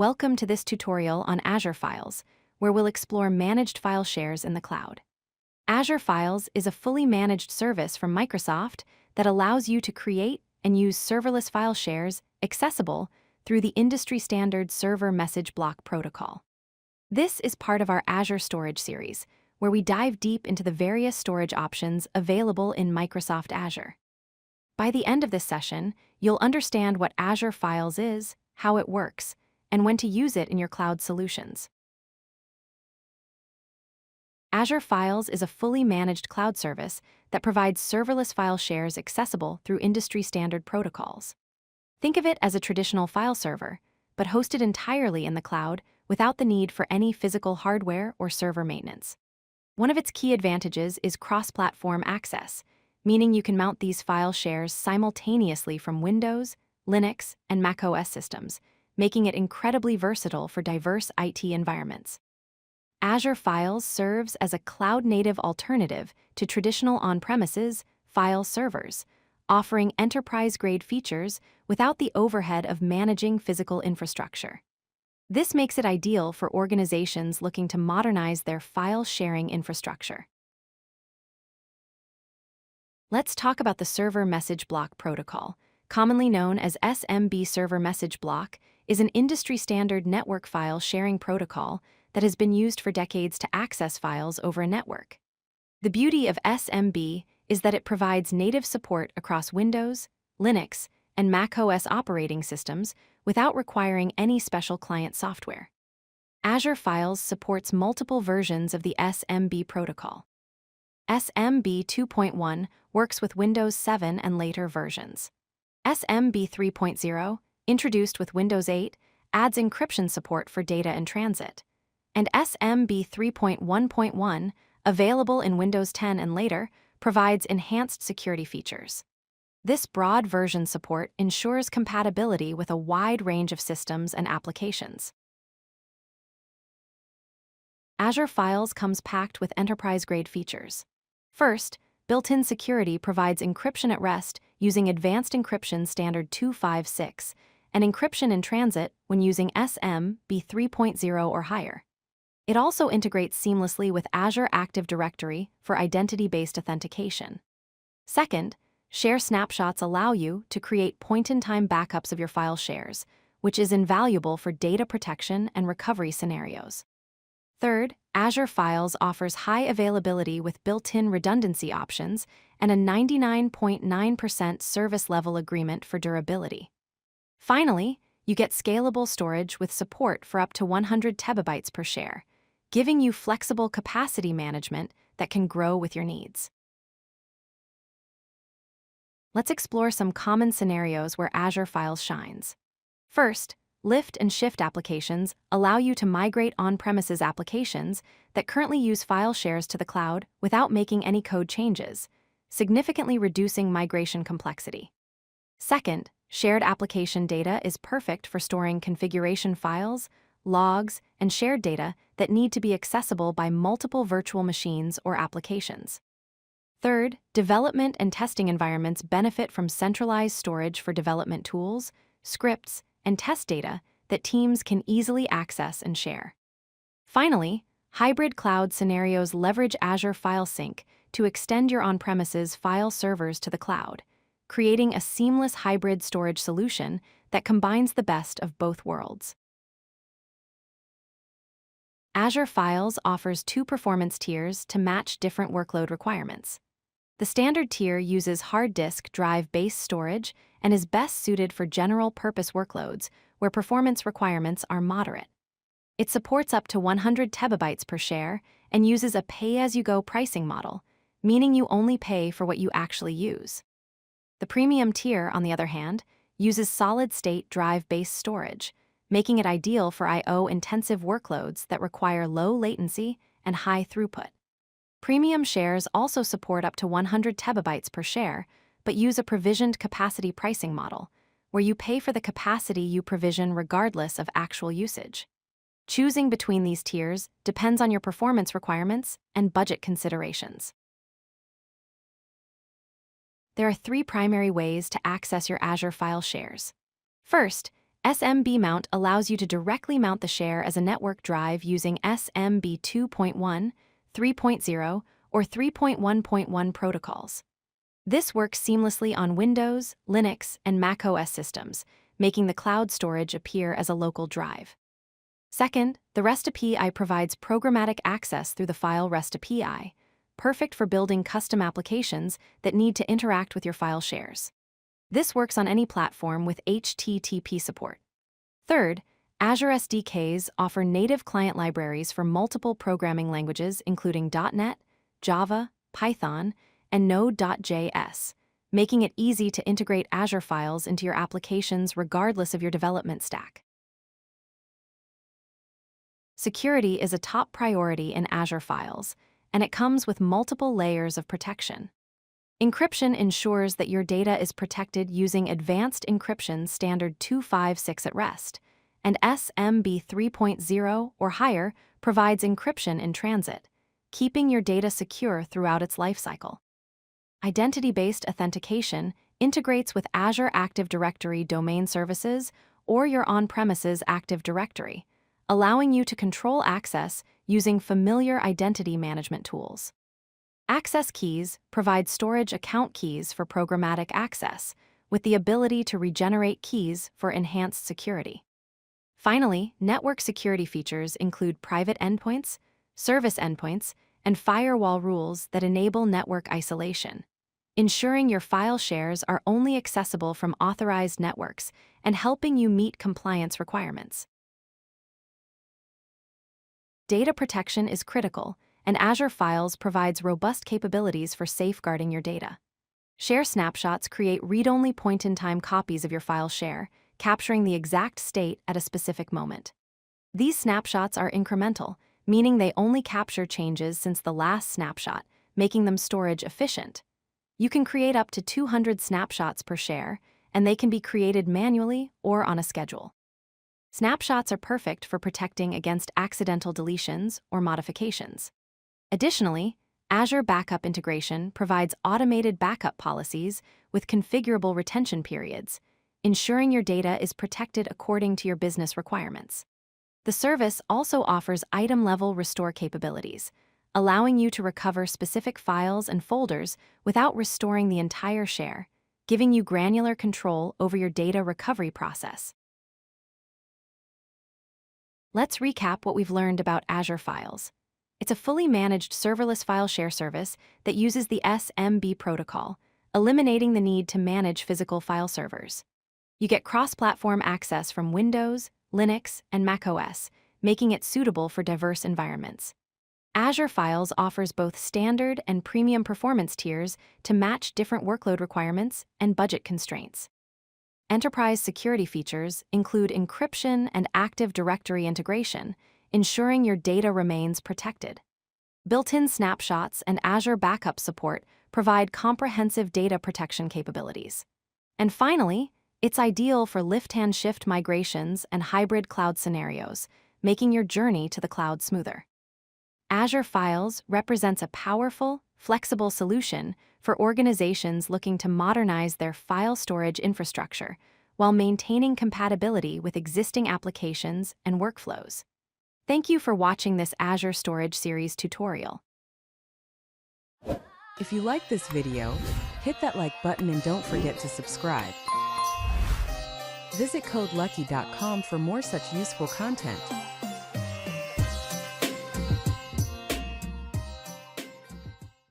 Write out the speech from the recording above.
Welcome to this tutorial on Azure Files, where we'll explore managed file shares in the cloud. Azure Files is a fully managed service from Microsoft that allows you to create and use serverless file shares accessible through the industry-standard Server Message Block Protocol. This is part of our Azure Storage series, where we dive deep into the various storage options available in Microsoft Azure. By the end of this session, you'll understand what Azure Files is, how it works, and when to use it in your cloud solutions. Azure Files is a fully managed cloud service that provides serverless file shares accessible through industry-standard protocols. Think of it as a traditional file server, but hosted entirely in the cloud without the need for any physical hardware or server maintenance. One of its key advantages is cross-platform access, meaning you can mount these file shares simultaneously from Windows, Linux, and macOS systems, making it incredibly versatile for diverse IT environments. Azure Files serves as a cloud-native alternative to traditional on-premises file servers, offering enterprise-grade features without the overhead of managing physical infrastructure. This makes it ideal for organizations looking to modernize their file-sharing infrastructure. Let's talk about the Server Message Block Protocol, commonly known as SMB. Server Message Block is an industry-standard network file sharing protocol that has been used for decades to access files over a network. The beauty of SMB is that it provides native support across Windows, Linux, and macOS operating systems without requiring any special client software. Azure Files supports multiple versions of the SMB protocol. SMB 2.1 works with Windows 7 and later versions. SMB 3.0, introduced with Windows 8, adds encryption support for data in transit. And SMB 3.1.1, available in Windows 10 and later, provides enhanced security features. This broad version support ensures compatibility with a wide range of systems and applications. Azure Files comes packed with enterprise-grade features. First, built-in security provides encryption at rest using Advanced Encryption Standard 256 and encryption in transit when using SMB 3.0 or higher. It also integrates seamlessly with Azure Active Directory for identity-based authentication. Second, Share Snapshots allow you to create point-in-time backups of your file shares, which is invaluable for data protection and recovery scenarios. Third, Azure Files offers high availability with built-in redundancy options and a 99.9% service-level agreement for durability. Finally, you get scalable storage with support for up to 100 TB per share, giving you flexible capacity management that can grow with your needs. Let's explore some common scenarios where Azure Files shines. First, lift and shift applications allow you to migrate on-premises applications that currently use file shares to the cloud without making any code changes, significantly reducing migration complexity. Second, shared application data is perfect for storing configuration files, logs, and shared data that need to be accessible by multiple virtual machines or applications. Third, development and testing environments benefit from centralized storage for development tools, scripts, and test data that teams can easily access and share. Finally, hybrid cloud scenarios leverage Azure File Sync to extend your on-premises file servers to the cloud, creating a seamless hybrid storage solution that combines the best of both worlds. Azure Files offers two performance tiers to match different workload requirements. The standard tier uses hard disk drive-based storage and is best suited for general-purpose workloads where performance requirements are moderate. It supports up to 100 TB per share and uses a pay-as-you-go pricing model, meaning you only pay for what you actually use. The premium tier, on the other hand, uses solid-state drive-based storage, making it ideal for I/O-intensive workloads that require low latency and high throughput. Premium shares also support up to 100 TB per share, but use a provisioned capacity pricing model, where you pay for the capacity you provision regardless of actual usage. Choosing between these tiers depends on your performance requirements and budget considerations. There are three primary ways to access your Azure file shares. First, SMB Mount allows you to directly mount the share as a network drive using SMB 2.1, 3.0, or 3.1.1 protocols. This works seamlessly on Windows, Linux, and macOS systems, making the cloud storage appear as a local drive. Second, the REST API provides programmatic access through the file REST API, perfect for building custom applications that need to interact with your file shares. This works on any platform with HTTP support. Third, Azure SDKs offer native client libraries for multiple programming languages including .NET, Java, Python, and Node.js, making it easy to integrate Azure Files into your applications regardless of your development stack. Security is a top priority in Azure Files, and it comes with multiple layers of protection. Encryption ensures that your data is protected using advanced encryption standard 256 at rest, and SMB 3.0 or higher provides encryption in transit, keeping your data secure throughout its lifecycle. Identity-based authentication integrates with Azure Active Directory domain services or your on-premises Active Directory, allowing you to control access using familiar identity management tools. Access keys provide storage account keys for programmatic access, with the ability to regenerate keys for enhanced security. Finally, network security features include private endpoints, service endpoints, and firewall rules that enable network isolation, ensuring your file shares are only accessible from authorized networks and helping you meet compliance requirements. Data protection is critical, and Azure Files provides robust capabilities for safeguarding your data. Share snapshots create read-only point-in-time copies of your file share, capturing the exact state at a specific moment. These snapshots are incremental, meaning they only capture changes since the last snapshot, making them storage efficient. You can create up to 200 snapshots per share, and they can be created manually or on a schedule. Snapshots are perfect for protecting against accidental deletions or modifications. Additionally, Azure Backup integration provides automated backup policies with configurable retention periods, ensuring your data is protected according to your business requirements. The service also offers item-level restore capabilities, allowing you to recover specific files and folders without restoring the entire share, giving you granular control over your data recovery process. Let's recap what we've learned about Azure Files. It's a fully managed serverless file share service that uses the SMB Protocol, eliminating the need to manage physical file servers. You get cross-platform access from Windows, Linux, and macOS, making it suitable for diverse environments. Azure Files offers both standard and premium performance tiers to match different workload requirements and budget constraints. Enterprise security features include encryption and Active Directory integration, ensuring your data remains protected. Built-in snapshots and Azure Backup support provide comprehensive data protection capabilities. And finally, it's ideal for lift-and-shift migrations and hybrid cloud scenarios, making your journey to the cloud smoother. Azure Files represents a powerful, flexible solution for organizations looking to modernize their file storage infrastructure while maintaining compatibility with existing applications and workflows. Thank you for watching this Azure Storage Series tutorial. If you like this video, hit that like button and don't forget to subscribe. Visit codelucky.com for more such useful content.